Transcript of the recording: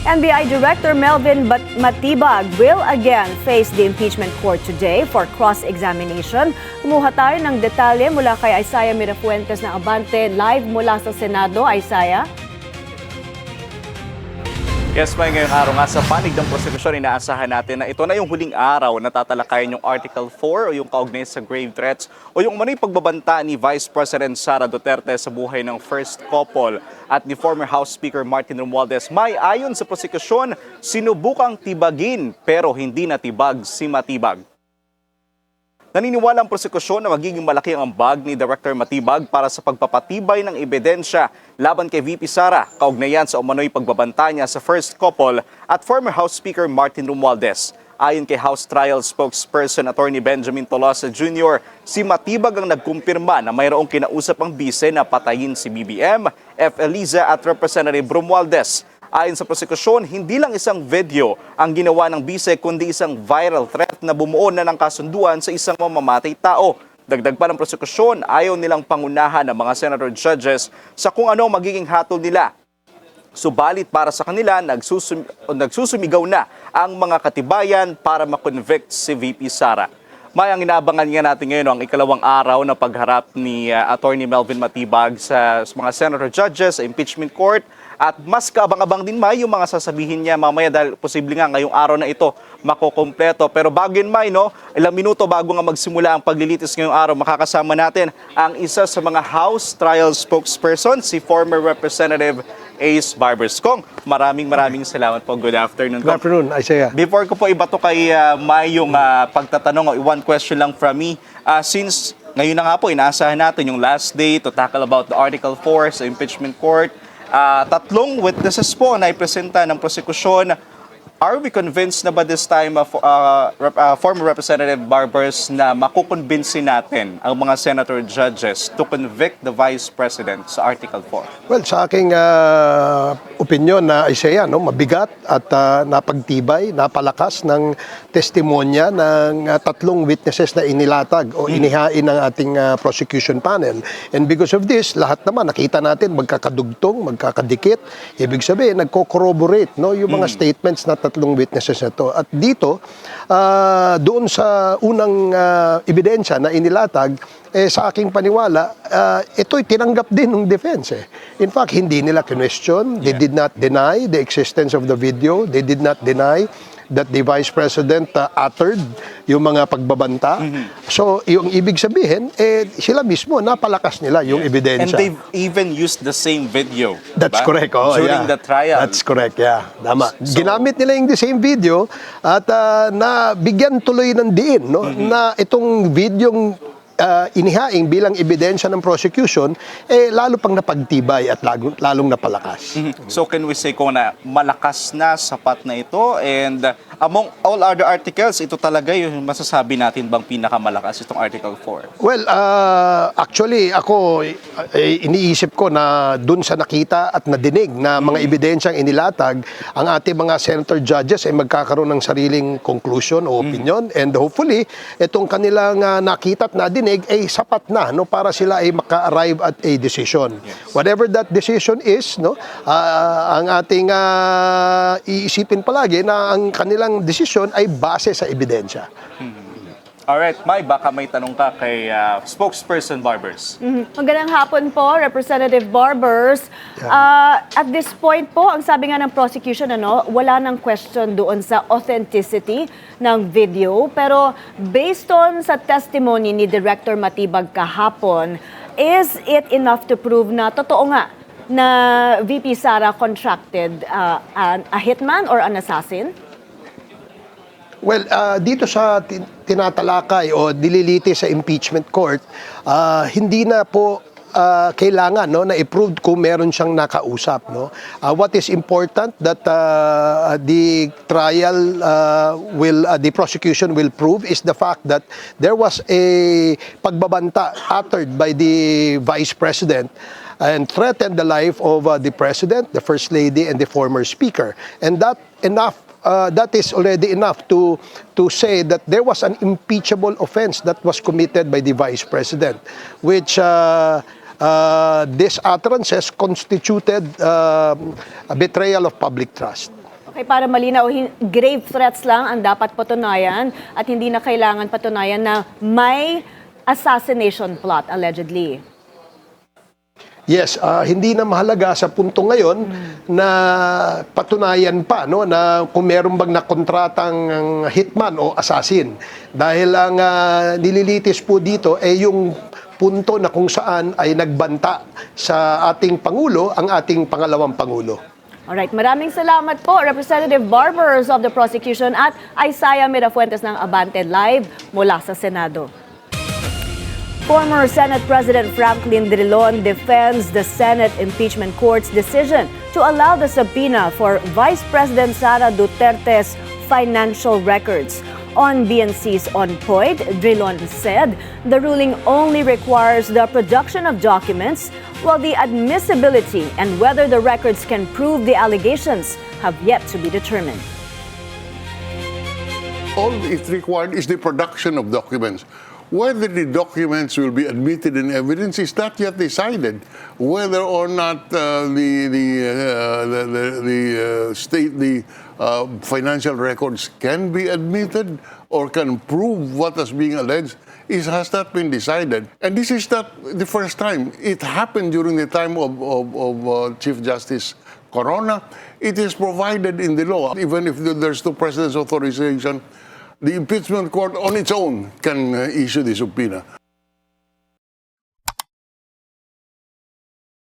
NBI Director Melvin Matibag will again face the impeachment court today for cross-examination. Kumuha tayo ng detalye mula kay Isaiah Mirafuentes ng Abante, live mula sa Senado. Isaiah? Yes, may ngayong araw nga sa panig ng prosekusyon, inaasahan natin na ito na yung huling araw na tatalakayin yung Article 4 o yung kaugnay sa grave threats o yung umano'y pagbabanta ni Vice President Sara Duterte sa buhay ng first couple at ni former House Speaker Martin Romualdez. May ayon sa prosekusyon, sinubukang tibagin pero hindi natibag si Matibag. Naniniwala ang prosekusyon na magiging malaki ang ambag ni Director Matibag para sa pagpapatibay ng ebidensya laban kay VP Sara, kaugnayan sa umano'y pagbabanta niya sa first couple at former House Speaker Martin Romualdez. Ayon kay House Trial Spokesperson Attorney Benjamin Tolosa Jr., si Matibag ang nagkumpirma na mayroong kinausap ang bise na patayin si BBM, F. Eliza at Representative Romualdez. Ayon sa prosekusyon, hindi lang isang video ang ginawa ng bise kundi isang viral threat na bumuo na ng kasunduan sa isang mamamatay tao. Dagdag pa ng prosekusyon, ayaw nilang pangunahan ng mga senator judges sa kung ano magiging hatol nila. Subalit para sa kanila, nagsusumigaw na ang mga katibayan para makonvict si VP Sara. May ang inaabangan nga natin ngayon ang ikalawang araw na pagharap ni Attorney Melvin Matibag sa mga senator judges sa impeachment court. At mas kaabang-abang din may yung mga sasabihin niya mamaya dahil posible nga ngayong araw na ito makukumpleto. Pero bago yun may, ilang minuto bago nga magsimula ang paglilitis ngayong araw, makakasama natin ang isa sa mga House Trial Spokesperson, si former Representative Ace Barberscong. Maraming salamat po. Good afternoon. Good afternoon, Isaiah. Before ko po ibato kay May yung pagtatanong, one question lang from me. Since ngayon na nga po, inaasahan natin yung last day to tackle about the Article 4 sa impeachment court, tatlong witnesses po na ipresenta ng prosekusyon. Are we convinced na ba this time former Representative Barbers na makukonbinsin natin ang mga senator judges to convict the Vice President sa Article 4? Well, sa aking opinion na Isaiah, mabigat at napagtibay, napalakas ng testimonya ng tatlong witnesses na inilatag o inihain ng ating prosecution panel. And because of this, lahat naman nakita natin magkakadugtong, magkakadikit. Ibig sabihin, nagko-corroborate yung mga statements na tatlong witnesses na to. At dito, doon sa unang ebidensya na inilatag, sa aking paniwala, ito'y tinanggap din ng defense. In fact, hindi nila question. They did not deny the existence of the video. They did not deny that the Vice President uttered yung mga pagbabanta. So, yung ibig sabihin, sila mismo, napalakas nila yung ebidensya. And they've even used the same video. That's correct. During the trial. That's correct, Tama. So, ginamit nila yung the same video at nabigyan tuloy ng diin na itong videong inihaing bilang ebidensya ng prosecution, lalo pang napagtibay at lalong napalakas. So can we say kung na malakas na, sapat na ito, and among all other articles, ito talaga yung masasabi natin bang pinakamalakas itong Article 4? Well, actually, ako, iniisip ko na dun sa nakita at nadinig na mga ebidensyang inilatag, ang ating mga senator judges ay magkakaroon ng sariling conclusion o opinion, and hopefully, itong kanilang nakita at nadinig ay sapat na para sila ay maka-arrive at a decision. Yes. Whatever that decision is, ang ating iisipin palagi na ang kanilang decision ay base sa ebidensya. Alright, baka may tanong ka kay Spokesperson Barbers. Magandang hapon po, Representative Barbers. At this point po, ang sabi nga ng prosecution, wala nang question doon sa authenticity ng video. Pero based on sa testimony ni Director Matibag kahapon, is it enough to prove na totoo nga na VP Sara contracted a hitman or an assassin? Well, dito sa tinatalakay o dililiti sa impeachment court, hindi na po kailangan na i-prove kung meron siyang nakausap. What is important that the trial the prosecution will prove is the fact that there was a pagbabanta uttered by the Vice President and threatened the life of the President, the First Lady, and the former Speaker. And that is already enough to say that there was an impeachable offense that was committed by the Vice President, which these utterances constituted a betrayal of public trust. Okay, para malinaw, grave threats lang ang dapat patunayan at hindi na kailangan patunayan na may assassination plot, allegedly. Yes, hindi na mahalaga sa punto ngayon na patunayan pa no na kung meron bang nakontratang hitman o assassin. Dahil ang nililitis po dito ay yung punto na kung saan ay nagbanta sa ating Pangulo, ang ating pangalawang Pangulo. Alright, maraming salamat po, Representative Barbers of the Prosecution at Isaiah Mirafuentes ng Abante Live mula sa Senado. Former Senate President Franklin Drilon defends the Senate Impeachment Court's decision to allow the subpoena for Vice President Sara Duterte's financial records. On BNC's On Point, Drilon said the ruling only requires the production of documents, while the admissibility and whether the records can prove the allegations have yet to be determined. All it required is the production of documents. Whether the documents will be admitted in evidence is not yet decided. Whether or not the financial records can be admitted or can prove what is being alleged has not been decided. And this is not the first time. It happened during the time of Chief Justice Corona. It is provided in the law. Even if there's no president's authorization, the impeachment court on its own can issue the subpoena.